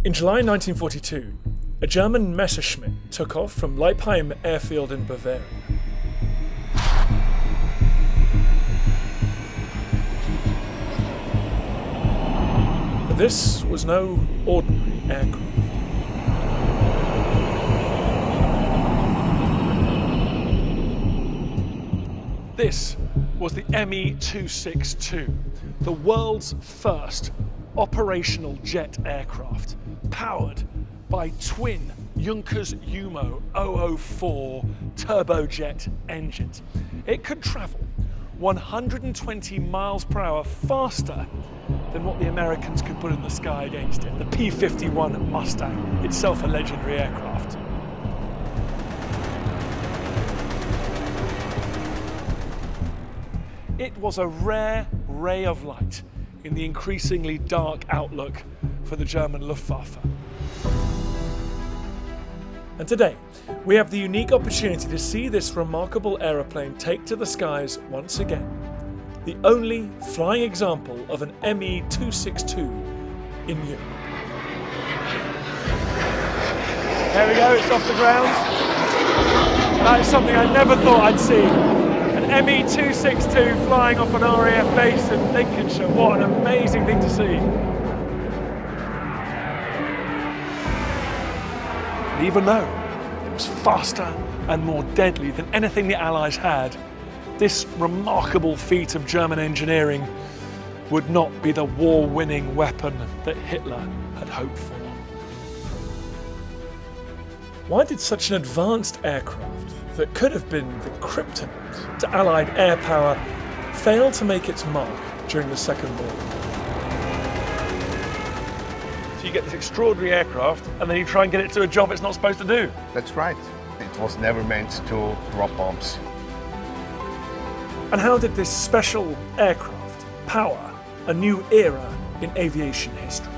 In July 1942, a German Messerschmitt took off from Leipheim airfield in Bavaria. But this was no ordinary aircraft. This was the Me-262, the world's first operational jet aircraft, powered by twin Junker Jumo 004 turbojet engines. It could travel 120 miles per hour faster than what the Americans could put in the sky against it, the P-51 Mustang, itself a legendary aircraft. It was a rare ray of light in the increasingly dark outlook for the German Luftwaffe. And today, we have the unique opportunity to see this remarkable aeroplane take to the skies once again. The only flying example of an Me-262 in Europe. There we go, it's off the ground. That is something I never thought I'd see. An Me-262 flying off an RAF base in Lincolnshire. What an amazing thing to see. And even though it was faster and more deadly than anything the Allies had, this remarkable feat of German engineering would not be the war-winning weapon that Hitler had hoped for. Why did such an advanced aircraft that could have been the kryptonite to Allied air power fail to make its mark during the Second World War? So you get this extraordinary aircraft and then you try and get it to a job it's not supposed to do. That's right. It was never meant to drop bombs. And how did this special aircraft power a new era in aviation history?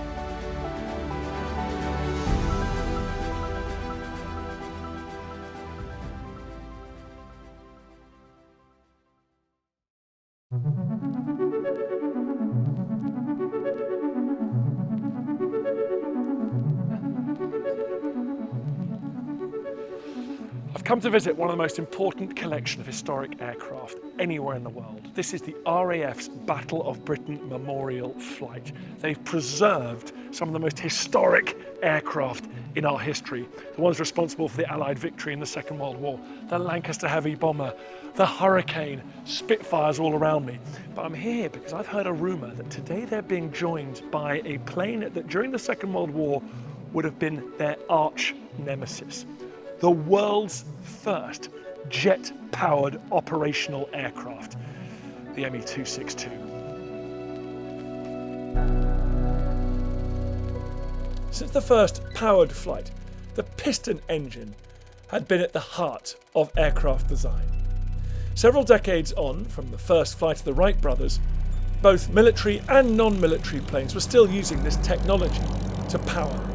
I've come to visit one of the most important collection of historic aircraft anywhere in the world. This is the RAF's Battle of Britain Memorial Flight. They've preserved some of the most historic aircraft in our history. The ones responsible for the Allied victory in the Second World War. The Lancaster heavy bomber, the Hurricane, Spitfires all around me. But I'm here because I've heard a rumour that today they're being joined by a plane that during the Second World War would have been their arch nemesis. The world's first jet-powered operational aircraft, the Me-262. Since the first powered flight, the piston engine had been at the heart of aircraft design. Several decades on from the first flight of the Wright brothers, both military and non-military planes were still using this technology to power.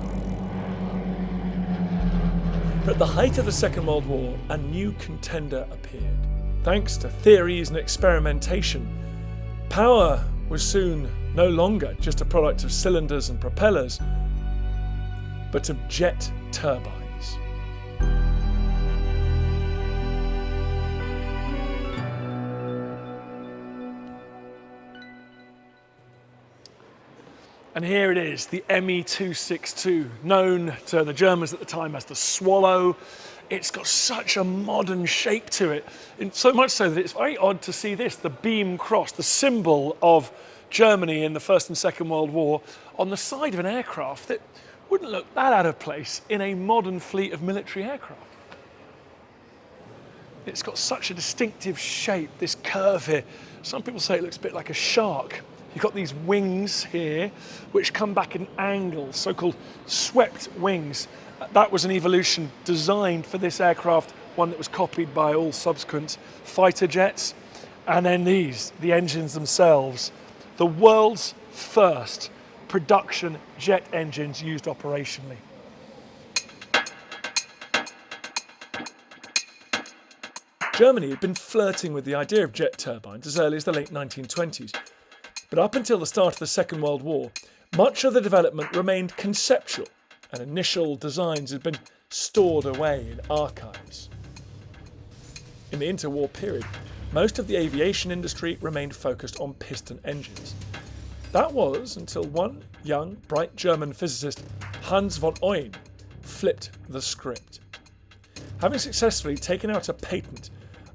But at the height of the Second World War, a new contender appeared. Thanks to theories and experimentation, power was soon no longer just a product of cylinders and propellers, but of jet turbines. And here it is, the Me-262, known to the Germans at the time as the Swallow. It's got such a modern shape to it, and so much so that it's very odd to see this, the beam cross, the symbol of Germany in the First and Second World War, on the side of an aircraft that wouldn't look that out of place in a modern fleet of military aircraft. It's got such a distinctive shape, this curve here. Some people say it looks a bit like a shark. You've got these wings here, which come back in angles, so-called swept wings. That was an evolution designed for this aircraft, one that was copied by all subsequent fighter jets. And then these, the engines themselves, the world's first production jet engines used operationally. Germany had been flirting with the idea of jet turbines as early as the late 1920s. But up until the start of the Second World War, much of the development remained conceptual and initial designs had been stored away in archives. In the interwar period, most of the aviation industry remained focused on piston engines. That was until one young, bright German physicist, Hans von Euyn, flipped the script. Having successfully taken out a patent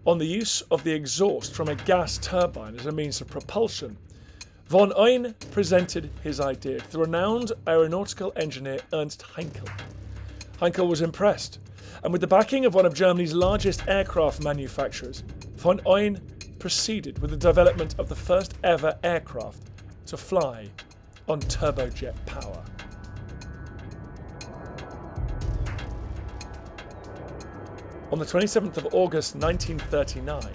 on the use of the exhaust from a gas turbine as a means of propulsion, von Euyn presented his idea to the renowned aeronautical engineer Ernst Haenkel. Haenkel was impressed, and with the backing of one of Germany's largest aircraft manufacturers, von Euyn proceeded with the development of the first ever aircraft to fly on turbojet power. On the 27th of August 1939,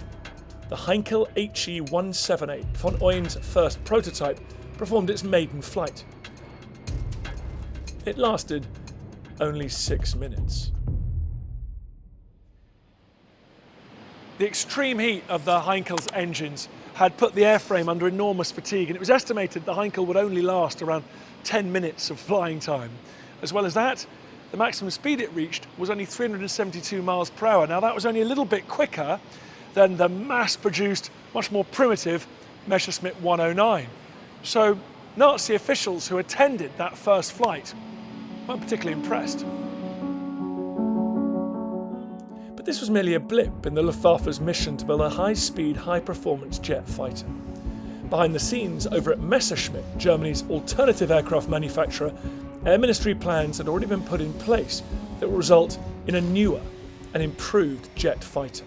the Heinkel HE-178, von Euyn's first prototype, performed its maiden flight. It lasted only 6 minutes. The extreme heat of the Heinkel's engines had put the airframe under enormous fatigue, and it was estimated the Heinkel would only last around 10 minutes of flying time. As well as that, the maximum speed it reached was only 372 miles per hour. Now that was only a little bit quicker than the mass-produced, much more primitive Messerschmitt 109. So Nazi officials who attended that first flight weren't particularly impressed. But this was merely a blip in the Luftwaffe's mission to build a high-speed, high-performance jet fighter. Behind the scenes, over at Messerschmitt, Germany's alternative aircraft manufacturer, Air Ministry plans had already been put in place that will result in a newer and improved jet fighter.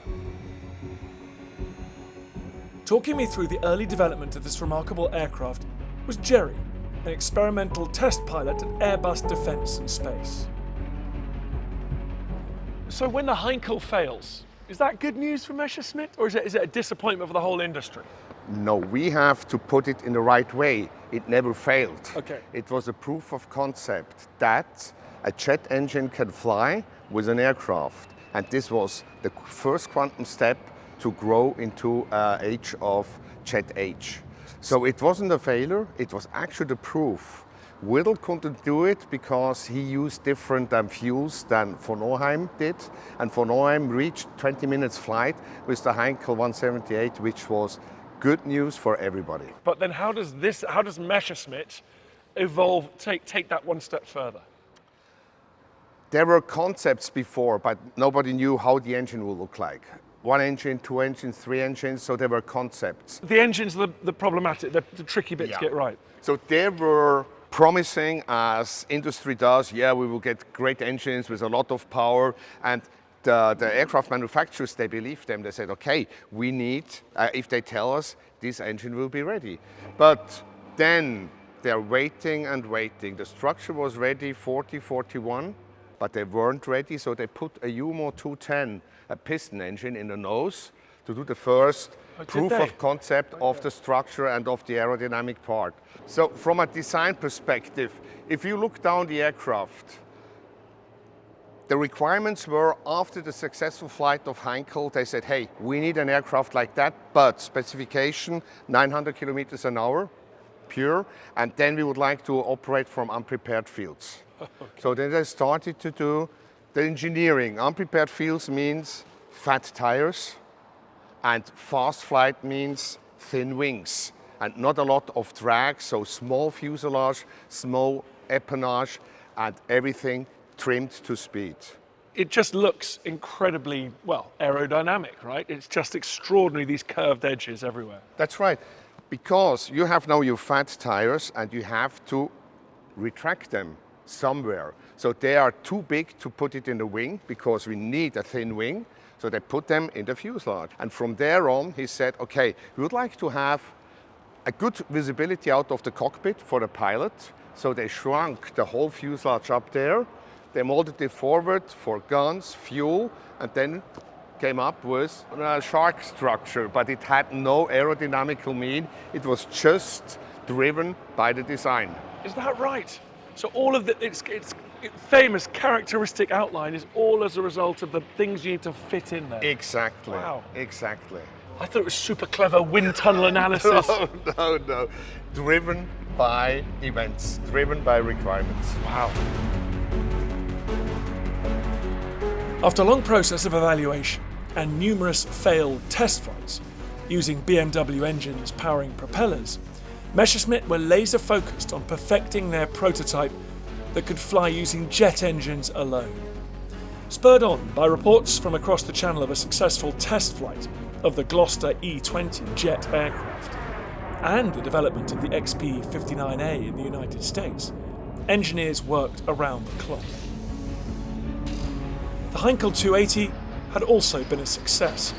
Talking me through the early development of this remarkable aircraft was Jerry, an experimental test pilot at Airbus Defence and Space. So when the Heinkel fails, is that good news for Messerschmitt, or is it a disappointment for the whole industry? No, we have to put it in the right way. It never failed. Okay. It was a proof of concept that a jet engine can fly with an aircraft. And this was the first quantum step to grow into age of jet age. So it wasn't a failure, it was actually the proof. Whittle couldn't do it because he used different fuels than von Neuheim did. And von Neuheim reached 20 minutes flight with the Heinkel 178, which was good news for everybody. But then how does Messerschmitt evolve, take that one step further? There were concepts before, but nobody knew how the engine would look like. 1 engine, 2 engines, 3 engines, so there were concepts. The engines are the problematic, the tricky bit to get right. So they were promising, as industry does, we will get great engines with a lot of power, and the aircraft manufacturers, they believed them. They said, okay, we need, if they tell us, this engine will be ready. But then they're waiting and waiting. The structure was ready 40, 41, but they weren't ready, so they put a Jumo 210, a piston engine in the nose to do the first proof of concept of the structure and of the aerodynamic part. So from a design perspective, if you look down the aircraft, the requirements were, after the successful flight of Heinkel, they said, hey, we need an aircraft like that, but specification 900 kilometers an hour, pure, and then we would like to operate from unprepared fields. Okay. So then they started to do the engineering. Unprepared fields means fat tires, and fast flight means thin wings, and not a lot of drag, so small fuselage, small empennage, and everything trimmed to speed. It just looks incredibly, well, aerodynamic, right? It's just extraordinary, these curved edges everywhere. That's right, because you have now your fat tires and you have to retract them somewhere. So they are too big to put it in the wing because we need a thin wing. So they put them in the fuselage. And from there on, he said, okay, we would like to have a good visibility out of the cockpit for the pilot. So they shrunk the whole fuselage up there. They molded it forward for guns, fuel, and then came up with a shark structure, but it had no aerodynamical mean. It was just driven by the design. Is that right? So all of its famous characteristic outline is all as a result of the things you need to fit in there. Exactly. Wow. Exactly. I thought it was super clever wind tunnel analysis. No. Driven by events, driven by requirements. Wow. After a long process of evaluation and numerous failed test flights, using BMW engines powering propellers, Messerschmitt were laser focused on perfecting their prototype that could fly using jet engines alone. Spurred on by reports from across the channel of a successful test flight of the Gloucester E-20 jet aircraft, and the development of the XP-59A in the United States, engineers worked around the clock. The Heinkel 280 had also been a success,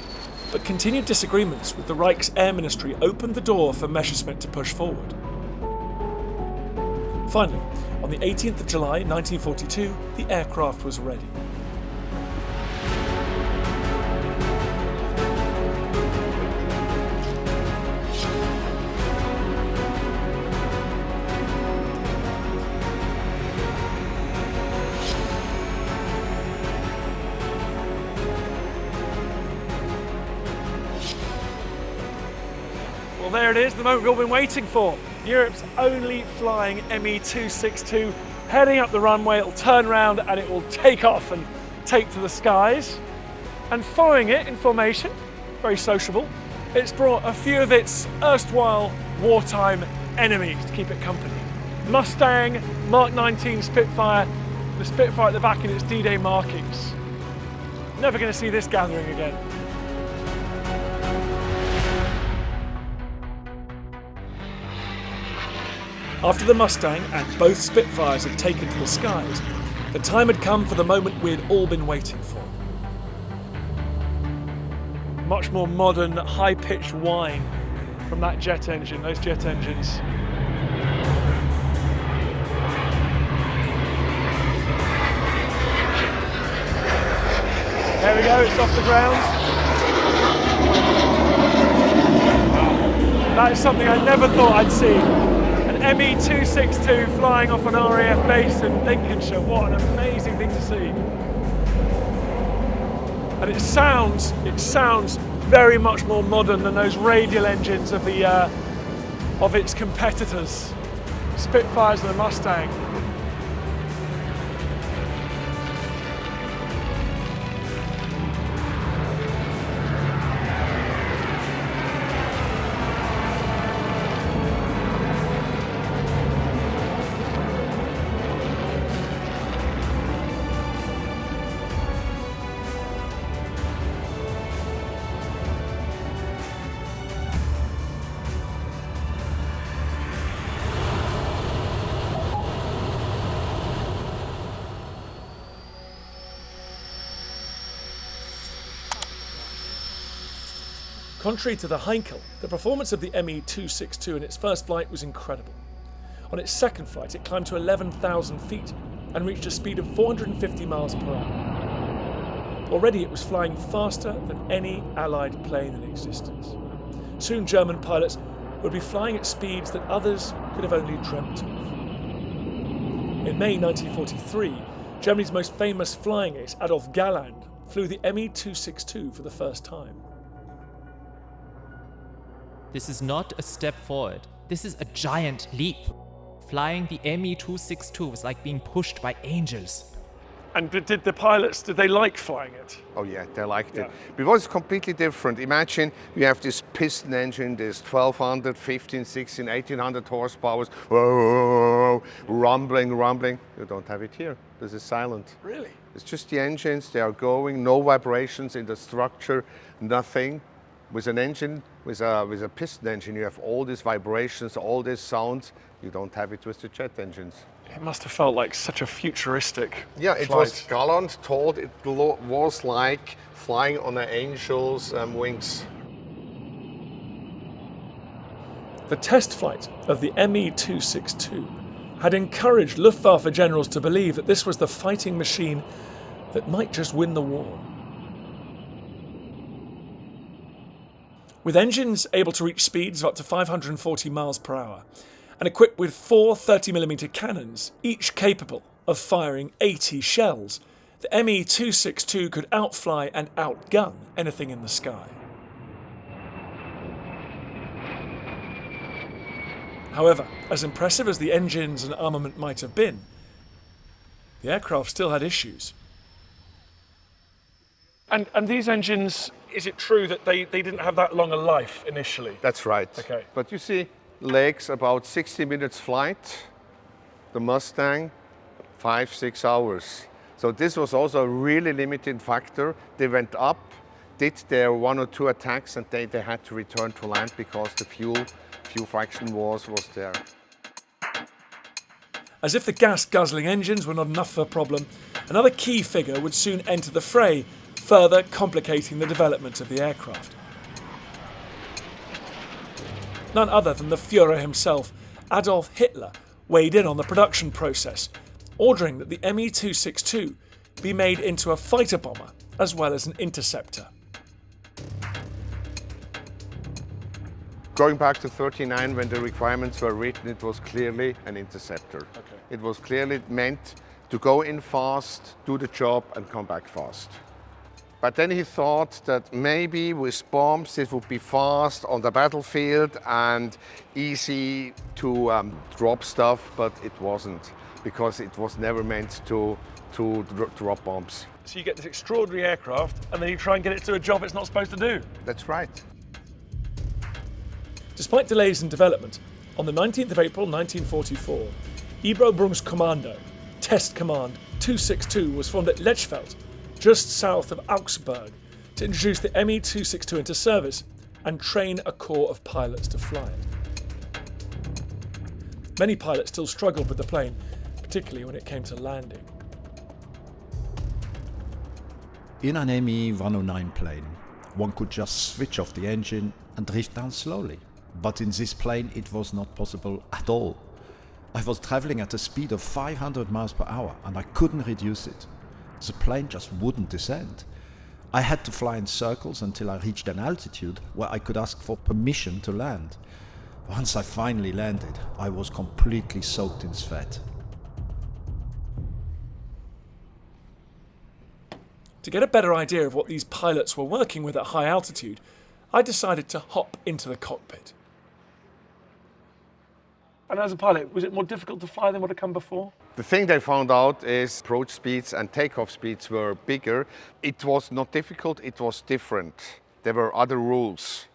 but continued disagreements with the Reich's Air Ministry opened the door for Messerschmitt to push forward. Finally, on the 18th of July 1942, the aircraft was ready. Well, there it is, the moment we've all been waiting for. Europe's only flying Me-262, heading up the runway. It'll turn around and it will take off and take to the skies. And following it in formation, very sociable, it's brought a few of its erstwhile wartime enemies to keep it company. Mustang, Mark 19 Spitfire, the Spitfire at the back in its D-Day markings. Never going to see this gathering again. After the Mustang and both Spitfires had taken to the skies, the time had come for the moment we had all been waiting for. Much more modern, high-pitched whine from that jet engine, those jet engines. There we go, it's off the ground. That is something I never thought I'd see. Me-262 flying off an RAF base in Lincolnshire. What an amazing thing to see. And it sounds very much more modern than those radial engines of its competitors, Spitfires and the Mustang. Contrary to the Heinkel, the performance of the Me-262 in its first flight was incredible. On its second flight, it climbed to 11,000 feet and reached a speed of 450 miles per hour. Already it was flying faster than any Allied plane in existence. Soon German pilots would be flying at speeds that others could have only dreamt of. In May 1943, Germany's most famous flying ace, Adolf Galland, flew the Me-262 for the first time. This is not a step forward. This is a giant leap. Flying the Me-262 was like being pushed by angels. And did the pilots, did they like flying it? Oh yeah, they liked it. Because it's completely different. Imagine you have this piston engine, this 1200, 15, 16, 1800 horsepower, rumbling. You don't have it here. This is silent. Really? It's just the engines, they are going, no vibrations in the structure, nothing. With an engine, with a piston engine, you have all these vibrations, all these sounds. You don't have it with the jet engines. It must have felt like such a futuristic it flight. was Galland told it was like flying on an angel's wings. The test flight of the Me-262 had encouraged Luftwaffe generals to believe that this was the fighting machine that might just win the war. With engines able to reach speeds of up to 540 miles per hour and equipped with 4 30mm cannons, each capable of firing 80 shells, the Me-262 could outfly and outgun anything in the sky. However, as impressive as the engines and armament might have been, the aircraft still had issues. And these engines, is it true that they didn't have that long a life initially? That's right. Okay. But you see, legs about 60 minutes flight, the Mustang 5-6 hours. So this was also a really limiting factor. They went up, did their 1 or 2 attacks, and they had to return to land because the fuel fraction was there. As if the gas-guzzling engines were not enough of a problem, another key figure would soon enter the fray, further complicating the development of the aircraft. None other than the Führer himself, Adolf Hitler, weighed in on the production process, ordering that the Me-262 be made into a fighter bomber as well as an interceptor. Going back to 1939, when the requirements were written, it was clearly an interceptor. Okay. It was clearly meant to go in fast, do the job, and come back fast. But then he thought that maybe with bombs it would be fast on the battlefield and easy to drop stuff, but it wasn't, because it was never meant to drop bombs. So you get this extraordinary aircraft and then you try and get it to a job it's not supposed to do. That's right. Despite delays in development, on the 19th of April 1944, Übungskommando, Test Command 262 was formed at Lechfeld, just south of Augsburg, to introduce the Me-262 into service and train a corps of pilots to fly it. Many pilots still struggled with the plane, particularly when it came to landing. In an Me-109 plane, one could just switch off the engine and drift down slowly. But in this plane it was not possible at all. I was traveling at a speed of 500 miles per hour and I couldn't reduce it. The plane just wouldn't descend. I had to fly in circles until I reached an altitude where I could ask for permission to land. Once I finally landed, I was completely soaked in sweat. To get a better idea of what these pilots were working with at high altitude, I decided to hop into the cockpit. And as a pilot, was it more difficult to fly than what had come before? The thing they found out is approach speeds and takeoff speeds were bigger. It was not difficult, it was different. There were other rules.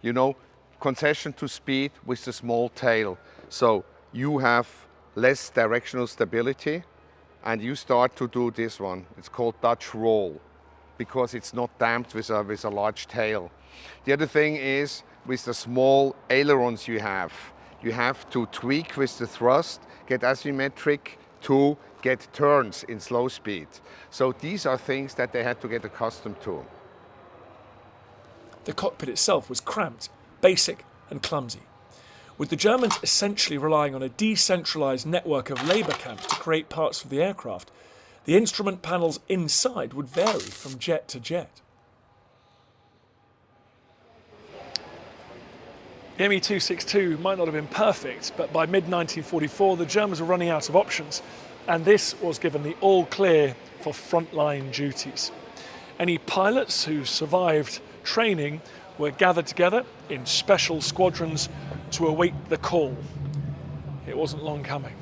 You know, concession to speed with the small tail. So you have less directional stability and you start to do this one. It's called Dutch roll because it's not damped with a large tail. The other thing is with the small ailerons you have to tweak with the thrust, get asymmetric to get turns in slow speed. So these are things that they had to get accustomed to. The cockpit itself was cramped, basic and clumsy, with the Germans essentially relying on a decentralised network of labour camps to create parts for the aircraft. The instrument panels inside would vary from jet to jet. The Me-262 might not have been perfect, but by mid-1944 the Germans were running out of options, and this was given the all-clear for frontline duties. Any pilots who survived training were gathered together in special squadrons to await the call. It wasn't long coming.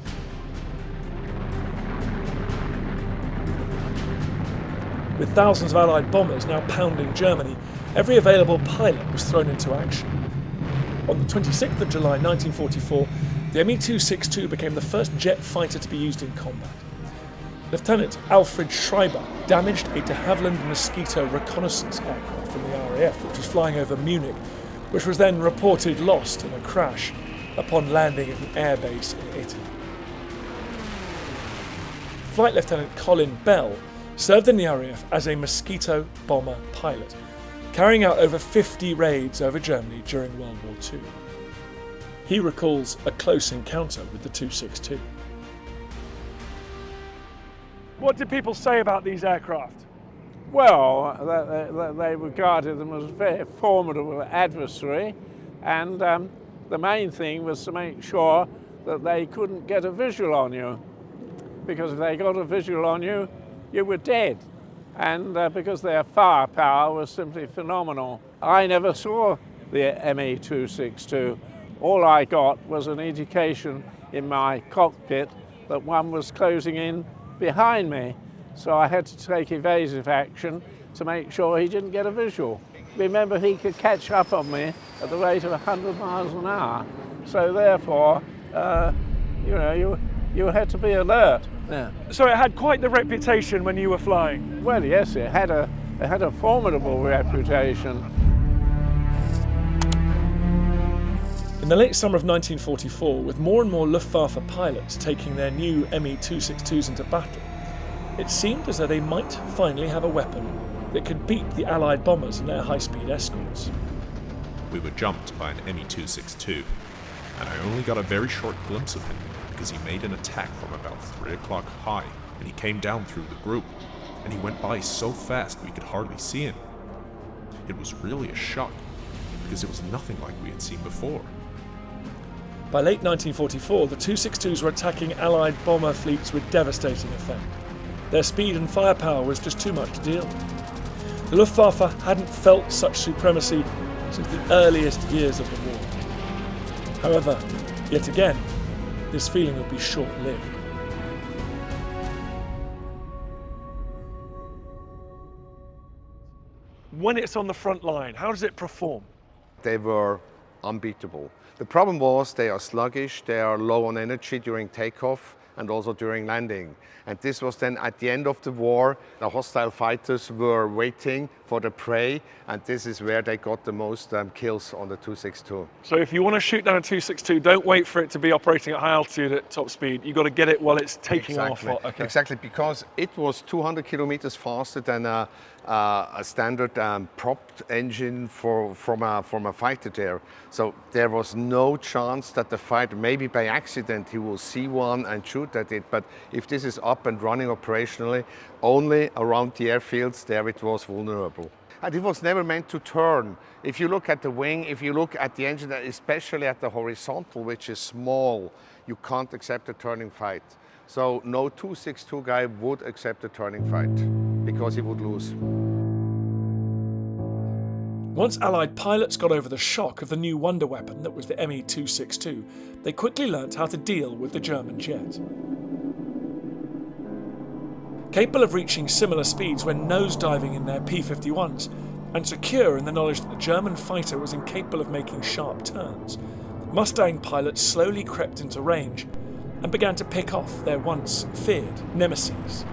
With thousands of Allied bombers now pounding Germany, every available pilot was thrown into action. On the 26th of July 1944, the Me-262 became the first jet fighter to be used in combat. Lieutenant Alfred Schreiber damaged a de Havilland Mosquito reconnaissance aircraft from the RAF, which was flying over Munich, which was then reported lost in a crash upon landing at an airbase in Italy. Flight Lieutenant Colin Bell served in the RAF as a Mosquito bomber pilot, carrying out over 50 raids over Germany during World War II. He recalls a close encounter with the 262. What did people say about these aircraft? Well, they regarded them as a very formidable adversary, and the main thing was to make sure that they couldn't get a visual on you, because if they got a visual on you, you were dead. And because their firepower was simply phenomenal. I never saw the Me-262. All I got was an indication in my cockpit that one was closing in behind me. So I had to take evasive action to make sure he didn't get a visual. Remember, he could catch up on me at the rate of 100 miles an hour. So therefore, you had to be alert. Yeah. So it had quite the reputation when you were flying. Well, yes, it had a formidable reputation. In the late summer of 1944, with more and more Luftwaffe pilots taking their new Me-262s into battle, it seemed as though they might finally have a weapon that could beat the Allied bombers and their high-speed escorts. We were jumped by an Me-262, and I only got a very short glimpse of him because he made an attack from about 3 o'clock high, and he came down through the group, and he went by so fast we could hardly see him. It was really a shock, because it was nothing like we had seen before. By late 1944, the 262s were attacking Allied bomber fleets with devastating effect. Their speed and firepower was just too much to deal with. The Luftwaffe hadn't felt such supremacy since the earliest years of the war. However, yet again, this feeling would be short-lived. When it's on the front line, how does it perform? They were unbeatable. The problem was they are sluggish, they are low on energy during takeoff and also during landing. And this was then at the end of the war, the hostile fighters were waiting for the prey, and this is where they got the most kills on the 262. So if you want to shoot down a 262, don't wait for it to be operating at high altitude at top speed. You've got to get it while it's taking off. Okay. Exactly, because it was 200 kilometers faster than a standard propped engine from a fighter there. So there was no chance that the fighter, maybe by accident, he will see one and shoot at it. But if this is up and running operationally, only around the airfields, there it was vulnerable. And it was never meant to turn. If you look at the wing, if you look at the engine, especially at the horizontal, which is small, you can't accept a turning fight. So no 262 guy would accept a turning fight because he would lose. Once Allied pilots got over the shock of the new wonder weapon that was the Me-262, they quickly learnt how to deal with the German jet. Capable of reaching similar speeds when nosediving in their P-51s, and secure in the knowledge that the German fighter was incapable of making sharp turns, Mustang pilots slowly crept into range and began to pick off their once feared nemesis.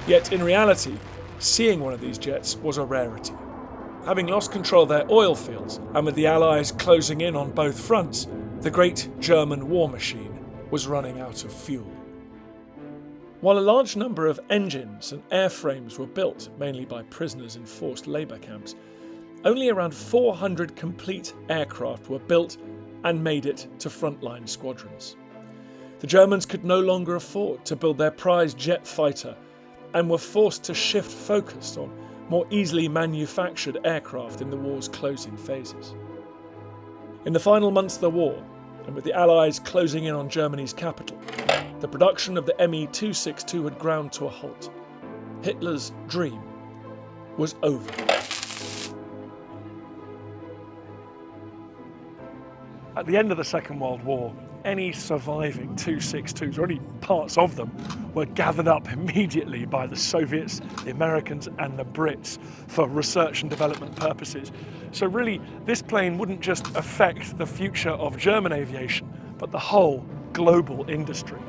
Yet in reality, seeing one of these jets was a rarity. Having lost control of their oil fields, and with the Allies closing in on both fronts, the great German war machine was running out of fuel. While a large number of engines and airframes were built, mainly by prisoners in forced labour camps, only around 400 complete aircraft were built and made it to frontline squadrons. The Germans could no longer afford to build their prized jet fighter and were forced to shift focus on more easily manufactured aircraft in the war's closing phases. In the final months of the war, and with the Allies closing in on Germany's capital, the production of the Me-262 had ground to a halt. Hitler's dream was over. At the end of the Second World War, any surviving 262s, or any parts of them, were gathered up immediately by the Soviets, the Americans and the Brits for research and development purposes. So really, this plane wouldn't just affect the future of German aviation, but the whole global industry.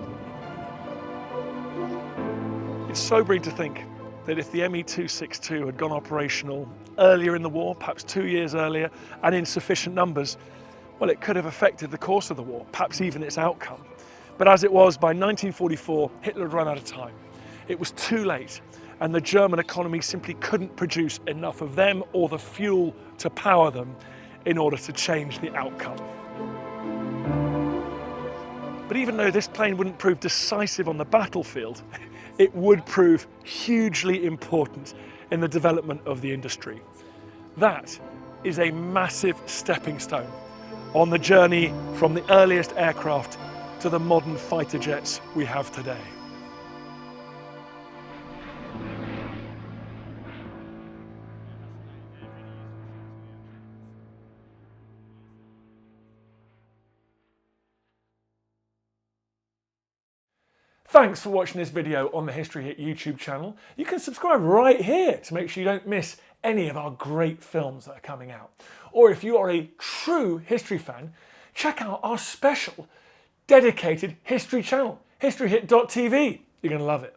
It's sobering to think that if the Me-262 had gone operational earlier in the war, perhaps 2 years earlier, and in sufficient numbers, well, it could have affected the course of the war, perhaps even its outcome. But as it was, by 1944, Hitler had run out of time. It was too late, and the German economy simply couldn't produce enough of them or the fuel to power them in order to change the outcome. But even though this plane wouldn't prove decisive on the battlefield, it would prove hugely important in the development of the industry. That is a massive stepping stone on the journey from the earliest aircraft to the modern fighter jets we have today. Thanks for watching this video on the History Hit YouTube channel. You can subscribe right here to make sure you don't miss any of our great films that are coming out. Or if you are a true history fan, check out our special dedicated history channel, historyhit.tv. You're going to love it.